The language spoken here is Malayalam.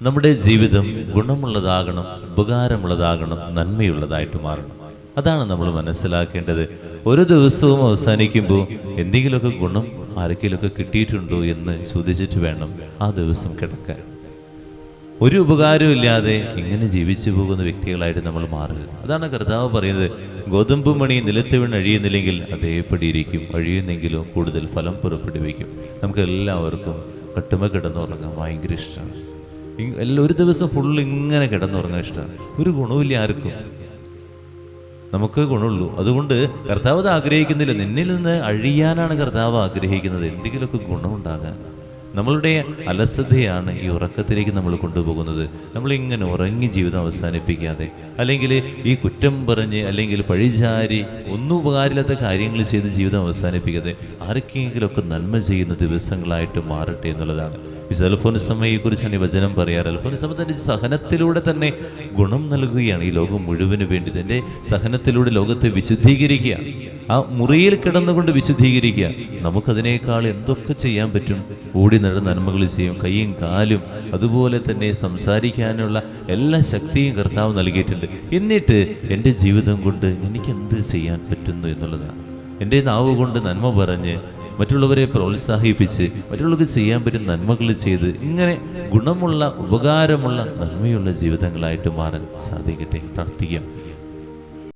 നമ്മുടെ ജീവിതം ഗുണമുള്ളതാകണം, ഉപകാരമുള്ളതാകണം, നന്മയുള്ളതായിട്ട് മാറണം. അതാണ് നമ്മൾ മനസ്സിലാക്കേണ്ടത്. ഓരോ ദിവസവും അവസാനിക്കുമ്പോൾ എന്തെങ്കിലുമൊക്കെ ഗുണം ആർക്കെങ്കിലുമൊക്കെ കിട്ടിയിട്ടുണ്ടോ എന്ന് ചോദിച്ചിട്ട് വേണം ആ ദിവസം കിടക്കാൻ. ഒരു ഉപകാരവും ഇല്ലാതെ ഇങ്ങനെ ജീവിച്ചു പോകുന്ന വ്യക്തികളായിട്ട് നമ്മൾ മാറരുത്. അതാണ് കർത്താവ് പറയുന്നത്, ഗോതമ്പ് മണി നിലത്ത് വീണ് അഴിയുന്നില്ലെങ്കിൽ അതേപടി ഇരിക്കും, അഴിയുന്നെങ്കിലോ കൂടുതൽ ഫലം പുറപ്പെടുവിക്കും. നമുക്ക് എല്ലാവർക്കും കട്ടുമ കിടന്നുറങ്ങാൻ ഭയങ്കര ഇഷ്ടമാണ്. ഒരു ദിവസം ഫുള്ള് ഇങ്ങനെ കിടന്നുറങ്ങാൻ ഇഷ്ടമാണ്. ഒരു ഗുണവുമില്ല ആർക്കും, നമുക്ക് ഗുണമുള്ളൂ. അതുകൊണ്ട് കർത്താവ് അത് ആഗ്രഹിക്കുന്നില്ല. നിന്നിൽ നിന്ന് അഴിയാനാണ് കർത്താവ് ആഗ്രഹിക്കുന്നത്, എന്തെങ്കിലുമൊക്കെ ഗുണമുണ്ടാകാൻ. നമ്മളുടെ അലസതയാണ് ഈ ഉറക്കത്തിലേക്ക് നമ്മൾ കൊണ്ടുപോകുന്നത്. നമ്മളിങ്ങനെ ഉറങ്ങി ജീവിതം അവസാനിപ്പിക്കാതെ, അല്ലെങ്കിൽ ഈ കുറ്റം പറഞ്ഞ്, അല്ലെങ്കിൽ പഴിചാരി, ഒന്നും ഉപകാരമില്ലാത്ത കാര്യങ്ങൾ ചെയ്ത് ജീവിതം അവസാനിപ്പിക്കാതെ ആർക്കെങ്കിലുമൊക്കെ നന്മ ചെയ്യുന്ന ദിവസങ്ങളായിട്ട് മാറട്ടെ എന്നുള്ളതാണ്. അൽഫോൻസമ്മയെക്കുറിച്ചാണ് ഈ വചനം പറയാറ്. അൽഫോൻസമ്മ തൻ്റെ സഹനത്തിലൂടെ തന്നെ ഗുണം നൽകുകയാണ് ഈ ലോകം മുഴുവന് വേണ്ടി. തൻ്റെ സഹനത്തിലൂടെ ലോകത്തെ വിശുദ്ധീകരിക്കുക, ആ മുറിയിൽ കിടന്നുകൊണ്ട് വിശുദ്ധീകരിക്കുക. നമുക്കതിനേക്കാൾ എന്തൊക്കെ ചെയ്യാൻ പറ്റും? ഓടി നടന്ന് നന്മകൾ ചെയ്യും, കൈയും കാലും അതുപോലെ തന്നെ സംസാരിക്കാനുള്ള എല്ലാ ശക്തിയും കർത്താവ് നൽകിയിട്ടുണ്ട്. എന്നിട്ട് എൻ്റെ ജീവിതം കൊണ്ട് എനിക്ക് എന്ത് ചെയ്യാൻ പറ്റുന്നു എന്നുള്ളതാണ്. എൻ്റെ നാവ് കൊണ്ട് നന്മ പറഞ്ഞ്, മറ്റുള്ളവരെ പ്രോത്സാഹിപ്പിച്ച്, മറ്റുള്ളവർക്ക് ചെയ്യാൻ പറ്റുന്ന നന്മകൾ ചെയ്ത്, ഇങ്ങനെ ഗുണമുള്ള, ഉപകാരമുള്ള, നന്മയുള്ള ജീവിതങ്ങളായിട്ട് മാറാൻ സാധിക്കട്ടെ. പ്രാർത്ഥിക്കാം.